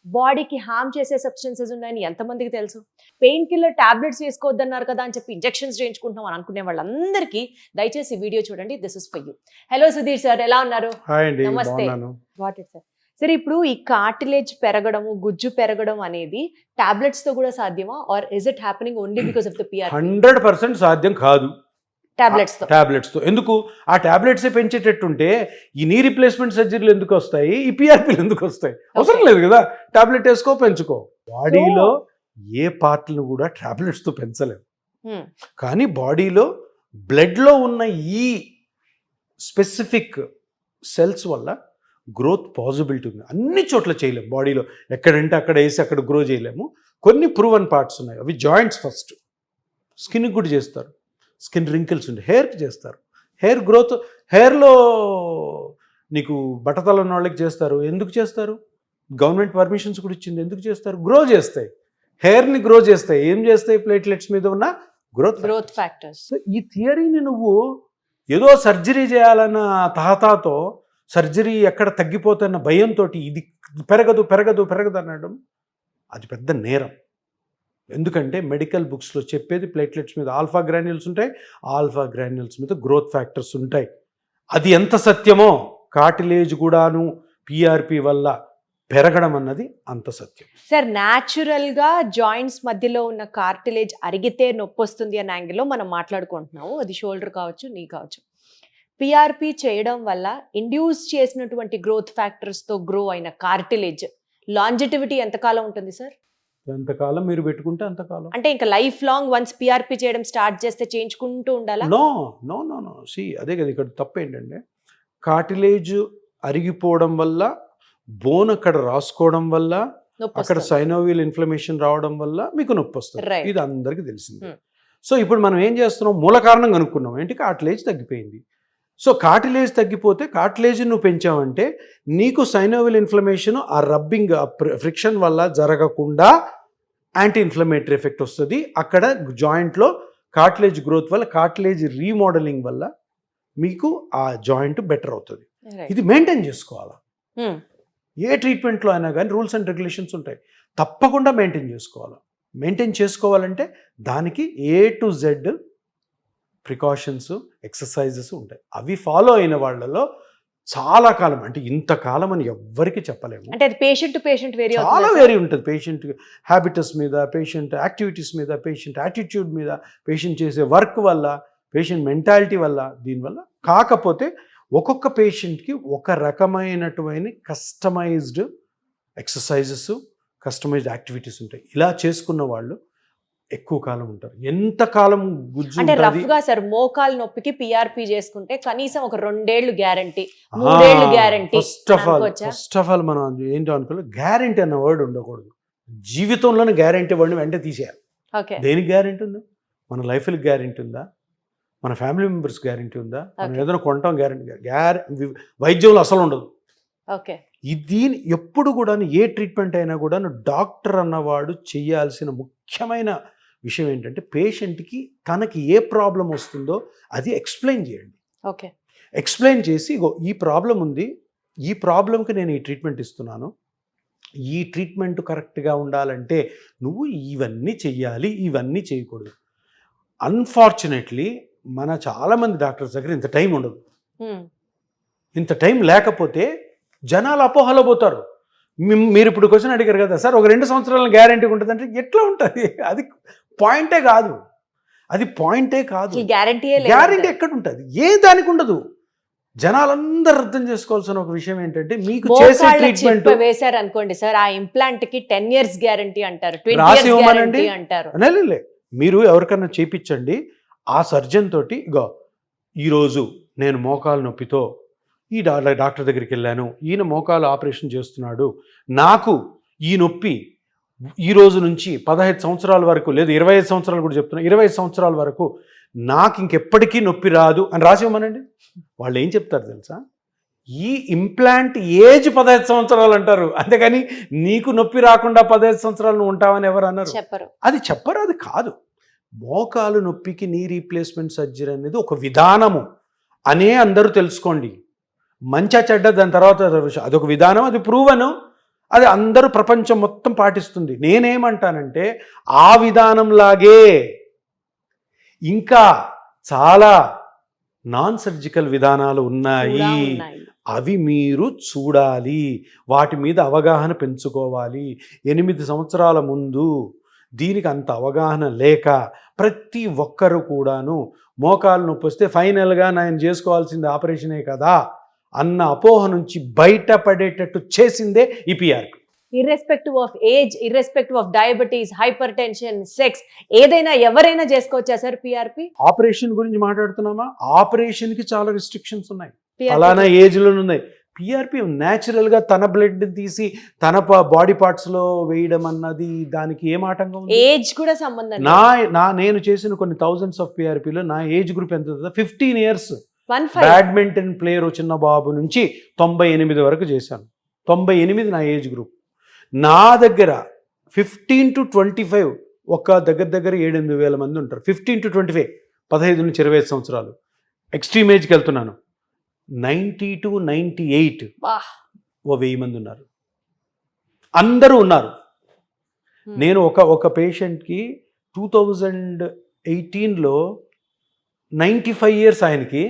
బాడీకి హార్మ్ చేసే సబ్స్టెన్సెస్ ఉన్నాయని ఎంతమందికి తెలుసు? పెయిన్ కిల్లర్ టాబ్లెట్స్ వేసుకోవద్దన్నారు కదా అని చెప్పి ఇంజెక్షన్స్ చేయించుకుంటున్నాం అని అనుకునే వాళ్ళందరికీ దయచేసి ఈ వీడియో చూడండి. This is for you. Hello Sudheer sir, ఎలా ఉన్నారు? హాయ్ అండి, నమస్తే. బాగున్నాను. What it sir? సరే, ఇప్పుడు ఈ కార్టిలేజ్ పెరగడము, గుజ్జు పెరగడం అనేది టాబ్లెట్స్ తో కూడా సాధ్యమా, or is it happening only because of the PR? 100% సాధ్యం కాదు టాబ్లెట్స్ తో. ఎందుకు? ఆ టాబ్లెట్సే పెంచేటట్టుంటే ఈ నీ రిప్లేస్మెంట్ సర్జరీలు ఎందుకు వస్తాయి, ఈ పిఆర్పీలు ఎందుకు వస్తాయి? అవసరం లేదు కదా. టాబ్లెట్ వేసుకో, పెంచుకో. బాడీలో ఏ పార్ట్లను కూడా టాబ్లెట్స్తో పెంచలేము. కానీ బాడీలో బ్లడ్లో ఉన్న ఈ స్పెసిఫిక్ సెల్స్ వల్ల గ్రోత్ పాసిబిలిటీ ఉంది. అన్ని చోట్ల చేయలేము. బాడీలో ఎక్కడంటే అక్కడ వేసి అక్కడ గ్రో చేయలేము. కొన్ని ప్రూవన్ పార్ట్స్ ఉన్నాయి. అవి జాయింట్స్ ఫస్ట్. స్కిన్కి కూడా చేస్తారు. స్కిన్ రింకిల్స్ ఉండే హెయిర్కి చేస్తారు. హెయిర్ గ్రోత్, హెయిర్లో నీకు బట్టతల ఉన్న వాళ్ళకి చేస్తారు. ఎందుకు చేస్తారు? గవర్నమెంట్ పర్మిషన్స్ కూడా ఇచ్చింది. ఎందుకు చేస్తారు? గ్రో చేస్తాయి. హెయిర్ని గ్రో చేస్తాయి. ఏం చేస్తాయి? ప్లేట్లెట్స్ మీద ఉన్న గ్రోత్ ఫ్యాక్టర్స్. సో ఈ థియరీని నువ్వు ఏదో సర్జరీ చేయాలన్న తహతాతో, సర్జరీ ఎక్కడ తగ్గిపోతున్న భయంతో ఇది పెరగదు పెరగదు పెరగదు అనడం అది పెద్ద నేరం. ఎందుకంటే మెడికల్ బుక్స్లో చెప్పేది ప్లేట్లెట్స్ మీద ఆల్ఫా గ్రాన్యూల్స్ ఉంటాయి, ఆల్ఫా గ్రాన్యూల్స్ మీద గ్రోత్ ఫ్యాక్టర్స్ ఉంటాయి. అది ఎంత సత్యమో కార్టిలేజ్ కూడాను పిఆర్పి వల్ల పెరగడం అన్నది అంత సత్యం. సార్, న్యాచురల్ గా జాయింట్స్ మధ్యలో ఉన్న కార్టిలేజ్ అరిగితే నొప్పి వస్తుంది అనే యాంగిల్లో మనం మాట్లాడుకుంటున్నాము. అది షోల్డర్ కావచ్చు, నీ కావచ్చు. పిఆర్పి చేయడం వల్ల ఇండ్యూస్ చేసినటువంటి గ్రోత్ ఫ్యాక్టర్స్ తో గ్రో అయిన కార్టిలేజ్ లాంజిటివిటీ ఎంతకాలం ఉంటుంది సార్? ఎంతకాలం మీరు పెట్టుకుంటే అంతకాలం. అంటే ఇంకా లైఫ్ లాంగ్ వన్స్ పిఆర్పి చేయడం స్టార్ట్ చేస్తే చేయించుకుంటూ ఉండాలా? No no no no see అదే కదా ఇక్కడ తప్పు ఏంటంటే, కార్టిలేజ్ అరిగిపోవడం వల్ల, బోన్ అక్కడ రాసుకోవడం వల్ల, అక్కడ సైనోవియల్ ఇన్ఫ్లమేషన్ రావడం వల్ల మీకు నొప్పి వస్తుంది. ఇది అందరికీ తెలిసింది. సో ఇప్పుడు మనం ఏం చేస్తున్నాం? మూల కారణం కనుక్కున్నాం. ఏంటి? కార్టిలేజ్ తగ్గిపోయింది. సో కార్టిలేజ్ తగ్గిపోతే, కార్టిలేజ్ నువ్వు పెంచావంటే నీకు సైనోవియల్ ఇన్ఫ్లమేషన్, ఆ రబ్బింగ్, ఫ్రిక్షన్ వల్ల జరగకుండా యాంటీ ఇన్ఫ్లమేటరీ ఎఫెక్ట్ వస్తుంది. అక్కడ జాయింట్లో కార్టిలేజ్ గ్రోత్ వల్ల, కార్టిలేజ్ రీమోడలింగ్ వల్ల మీకు ఆ జాయింట్ బెటర్ అవుతుంది. ఇది మెయింటైన్ చేసుకోవాలా. ఏ ట్రీట్మెంట్లో అయినా కానీ రూల్స్ అండ్ రెగ్యులేషన్స్ ఉంటాయి. తప్పకుండా మెయింటైన్ చేసుకోవాలా. మెయింటైన్ చేసుకోవాలంటే దానికి A to Z precautions, exercises ఉంటాయి. అవి ఫాలో అయిన వాళ్ళలో చాలా కాలం, అంటే ఇంతకాలం అని ఎవ్వరికి చెప్పలేము. అంటే అది పేషెంట్ టు పేషెంట్ వేరీ చాలా వేరీ ఉంటుంది. పేషెంట్ హ్యాబిటస్ మీద, పేషెంట్ యాక్టివిటీస్ మీద, పేషెంట్ యాటిట్యూడ్ మీద, పేషెంట్ చేసే వర్క్ వల్ల, పేషెంట్ మెంటాలిటీ వల్ల, దీనివల్ల. కాకపోతే ఒక్కొక్క పేషెంట్కి ఒక రకమైనటువంటి కస్టమైజ్డ్ ఎక్సర్సైజెస్, కస్టమైజ్డ్ యాక్టివిటీస్ ఉంటాయి. ఇలా చేసుకున్న వాళ్ళు ఎక్కువ కాలం ఉంటారు. ఎంత కాలం గుజ్జు అంటే రఫ్ గా సార్, మోకాలు నొప్పికి పిఆర్పి చేసుకుంటే కనీసం ఒక 2 ఏళ్ళు గ్యారంటీ, 3 ఏళ్ళు గ్యారంటీ. ఫస్ట్ ఆఫ్ ఆల్ మనం ఏంటో అనుకోలేదు, గ్యారంటీ అన్న వర్డ్ ఉండకూడదు. జీవితంలోనే గ్యారంటీ వర్డ్ని వెంటనే తీసేయాలి. దేనికి గ్యారంటీ ఉంది? మన లైఫ్కి గ్యారంటీ ఉందా? మన ఫ్యామిలీ మెంబర్స్ గ్యారంటీ ఉందా? మనం ఏదైనా కొంటాం గ్యారంటీ. వైద్యంలో అసలు ఉండదు. దీని ఎప్పుడు కూడా ఏ ట్రీట్మెంట్ అయినా కూడా డాక్టర్ అన్నవాడు చేయాల్సిన ముఖ్యమైన విషయం ఏంటంటే, పేషెంట్కి తనకి ఏ ప్రాబ్లం వస్తుందో అది ఎక్స్ప్లెయిన్ చేయండి. ఎక్స్ప్లెయిన్ చేసి, ఇగో ఈ ప్రాబ్లం ఉంది, ఈ ప్రాబ్లంకి నేను ఈ ట్రీట్మెంట్ ఇస్తున్నాను, ఈ ట్రీట్మెంట్ కరెక్ట్గా ఉండాలంటే నువ్వు ఇవన్నీ చెయ్యాలి, ఇవన్నీ చేయకూడదు. అన్ఫార్చునేట్లీ మన చాలామంది డాక్టర్స్ దగ్గర ఇంత టైం ఉండదు. ఇంత టైం లేకపోతే జనాలు అపోహలో పోతారు. మీరు ఇప్పుడు క్వశ్చన్ అడిగారు కదా సార్, ఒక 2 సంవత్సరాల గ్యారంటీ ఉంటుంది అంటే ఎట్లా ఉంటుంది? అది పాయింటే కాదు. గ్యారంటీ ఎక్కడ ఉంటుంది? ఏ దానికి ఉండదు. జనాలందరూ అర్థం చేసుకోవాల్సిన ఒక విషయం ఏంటంటే, మీకు చేసే ట్రీట్మెంట్ వేశారు అనుకోండి సార్, ఆ ఇంప్లాంట్ కి 10 years గ్యారంటీ అంటారు, 20 రాసి years ఇవ్వమనండి అంటారు. మీరు ఎవరికన్నా చేయించండి, ఆ సర్జన్ తోటి, ఇగో ఈరోజు నేను మోకాలు నొప్పితో ఈ డాక్టర్ దగ్గరికి వెళ్ళాను, ఈయన మోకాలు ఆపరేషన్ చేస్తున్నాడు, నాకు ఈ నొప్పి ఈ రోజు నుంచి 15 సంవత్సరాల వరకు, లేదు 25 సంవత్సరాలు కూడా చెప్తున్నా, 25 సంవత్సరాల వరకు నాకు ఇంకెప్పటికీ నొప్పి రాదు అని రాసి ఇవ్వమనండి. వాళ్ళు ఏం చెప్తారు తెలుసా? ఈ ఇంప్లాంట్ ఏజ్ 15 సంవత్సరాలు అంటారు. అంతేగాని నీకు నొప్పి రాకుండా 15 సంవత్సరాలు నువ్వు ఉంటావని ఎవరు అన్నారు? అది చెప్పరు. అది కాదు. మోకాలు నొప్పికి నీ రీప్లేస్మెంట్ సర్జరీ అనేది ఒక విధానము అనే అందరూ తెలుసుకోండి. మంచి చెడ్డ దాని తర్వాత అదొక విధానం, అది ప్రూవను. అది అందరూ ప్రపంచం మొత్తం పాటిస్తుంది. నేనేమంటానంటే ఆ విధానంలాగే ఇంకా చాలా నాన్ సర్జికల్ విధానాలు కూడా ఉన్నాయి. ఉన్నాయి. అవి మీరు చూడాలి, వాటి మీద అవగాహన పెంచుకోవాలి. 8 సంవత్సరాల ముందు దీనికి అంత అవగాహన లేక ప్రతి ఒక్కరు కూడాను మోకాలు నొప్పి వస్తే ఫైనల్గా నేను చేసుకోవాల్సింది ఆపరేషనే కదా అన్న అపోహ నుంచి బయటపడేటట్టు చేసిందే ఈ PRP. Irrespective of age, irrespective of diabetes, hyper tension, sex, ఏదైనా ఎవరైనా చేసుకోవచ్చా సార్ పిఆర్పి? ఆపరేషన్ గురించి మాట్లాడుతున్నామా? ఆపరేషన్కి చాలా రిస్ట్రిక్షన్స్ ఉన్నాయి, అలానా ఏజ్లో ఉన్నాయి. పిఆర్పి న్యాచురల్గా తన బ్లడ్ తీసి తన బాడీ పార్ట్స్లో వేయడం అన్నది దానికి ఏం ఆటంకం ఉంది? ఏజ్ కూడా సంబంధం లేదు. నేను చేసిన కొన్ని థౌజండ్స్ ఆఫ్ పిఆర్పిలో నా ఏజ్ గ్రూప్ ఎంత? 15 years. 15. బ్యాడ్మింటన్ ప్లేయర్ చిన్న బాబు నుంచి 98 వరకు చేశాను. 98 నా ఏజ్ గ్రూప్. నా దగ్గర 15 to 25 ఒక దగ్గర 7-8 వేల మంది ఉంటారు. 15 to 25, 15 నుంచి 25 సంవత్సరాలు. ఎక్స్ట్రీమ్ ఏజ్కి వెళ్తున్నాను. 90 to 98 1000 మంది ఉన్నారు. అందరూ ఉన్నారు. నేను ఒక పేషెంట్కి 2018లో 95 years ఆయనకి,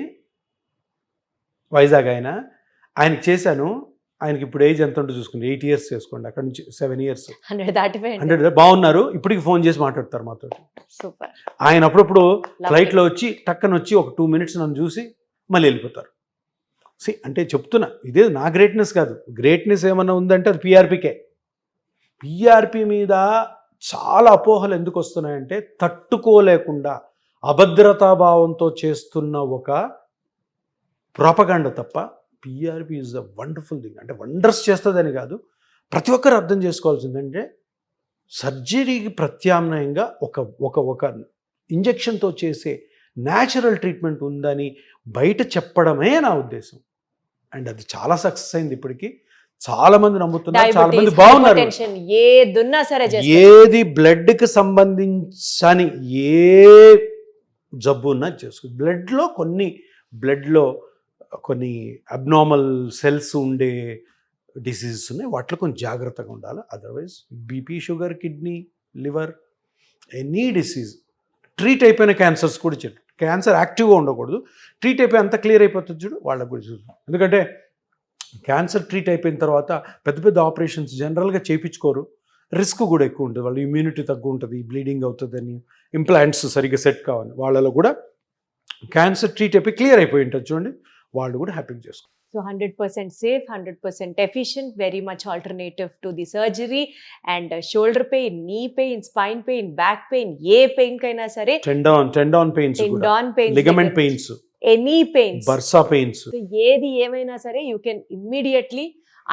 వైజాగ్ ఆయనకి చేశాను. ఆయనకి ఇప్పుడు ఏజ్ ఎంత ఉంటుందో చూసుకోండి, 8 years చేసుకోండి, అక్కడ నుంచి 7 years 100 బాగున్నారు. ఇప్పటికి ఫోన్ చేసి మాట్లాడతారు మాతో. సూపర్. ఆయన అప్పుడప్పుడు ఫ్లైట్లో వచ్చి టక్కన వచ్చి ఒక 2 minutes నన్ను చూసి మళ్ళీ వెళ్ళిపోతారు. అంటే చెప్తున్నా, ఇదే నా గ్రేట్నెస్ కాదు. గ్రేట్నెస్ ఏమన్నా ఉందంటే అది పిఆర్పికే. పిఆర్పి మీద చాలా అపోహలు ఎందుకు వస్తున్నాయంటే తట్టుకోలేకుండా అభద్రతాభావంతో చేస్తున్న ఒక ప్రోపగాండా తప్ప PRP is a wonderful thing. అంటే వండర్స్ చేస్తుందని కాదు, ప్రతి ఒక్కరు అర్థం చేసుకోవాల్సిందంటే సర్జరీకి ప్రత్యామ్నాయంగా ఒక ఇంజెక్షన్తో చేసే న్యాచురల్ ట్రీట్మెంట్ ఉందని బయట చెప్పడమే నా ఉద్దేశం. అండ్ అది చాలా సక్సెస్ అయింది. ఇప్పటికీ చాలా మంది నమ్ముతున్నారు, చాలా మంది బాగున్నారు. ఏది బ్లడ్కి సంబంధించని ఏ జబ్బు ఉన్నా చేసుకో. బ్లడ్లో కొన్ని అబ్నార్మల్ సెల్స్ ఉండే డిసీజెస్ ఉన్నాయి, వాటిలో కొంచెం జాగ్రత్తగా ఉండాలి. Otherwise BP, sugar, kidney, liver, any disease, treat అయిపోయిన క్యాన్సర్స్ కూడా చెప్పు. క్యాన్సర్ యాక్టివ్గా ఉండకూడదు, ట్రీట్ అయిపోయి అంత క్లియర్ అయిపోతుంది చూడు, వాళ్ళకు కూడా చూద్దాం. ఎందుకంటే క్యాన్సర్ ట్రీట్ అయిపోయిన తర్వాత పెద్ద ఆపరేషన్స్ జనరల్గా చేయించుకోరు, రిస్క్ కూడా ఎక్కువ ఉంటుంది. వాళ్ళు ఇమ్యూనిటీ తక్కువ ఉంటుంది, బ్లీడింగ్ అవుతుందని, ఇంప్లాంట్స్ సరిగ్గా సెట్ కావాలి. వాళ్ళలో కూడా క్యాన్సర్ ట్రీట్ అయిపోయి క్లియర్ అయిపోయి ఉంటుంది చూడండి, వాళ్ళు కూడా హ్యాపీగా చేసుకోవాలి. So 100% safe, 100% efficient, very much alternative to the surgery. And shoulder pain, knee pain, spine pain, back pain, A pain కైనా సరే, tendon pains, ligament pains, any pains, బర్సా pains, ఏది ఏమైనా సరే, you can immediately,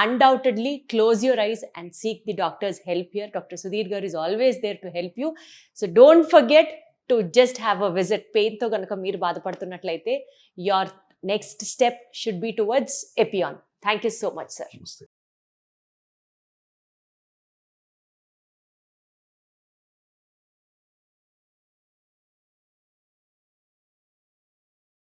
undoubtedly close your eyes and seek the doctor's help here. Dr. Sudhir garu is always there to help you. So don't forget to just have a visit. Pain తో గనుక మీరు బాధపడుతున్నట్లయితే your next step should be towards Epion. Thank you so much, sir.